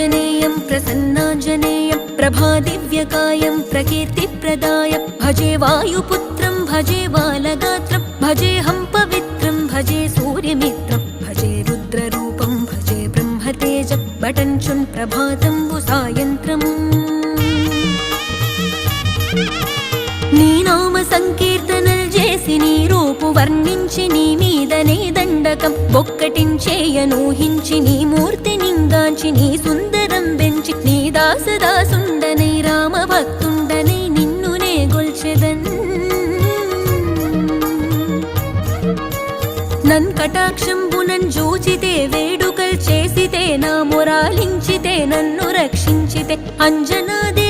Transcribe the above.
प्रसन्नाञ्जनेयं प्रसन्नाञ्जनेयं प्रभादिव्यकायं प्रकीर्तिप्रदायं भजे वायुपुत्रं भजे बालगात्रं भजेऽहं पवित्रं भजे सूर्यमित्रं भजे रुद्ररूपं भजे ब्रह्मतेजं बटञ्चुं प्रभातं सायन्त्रम् నీ నామ సంకీర్తనలు చేసి నీ రూపు వర్ణించి నీ మీదనే దండకం ఒక్కటించేయనూహించి నీ మూర్తి నింగాంచి నీ సుందరం పెంచి నీ దాసదాసుండనై రామ భక్తుండనై నిన్నునే గొల్చెదన్ నన్ కటాక్షంబునన్ జూచితే వేడుకల్ చేసితే నా మొరాలించితే నన్ను రక్షించితే అంజనాదే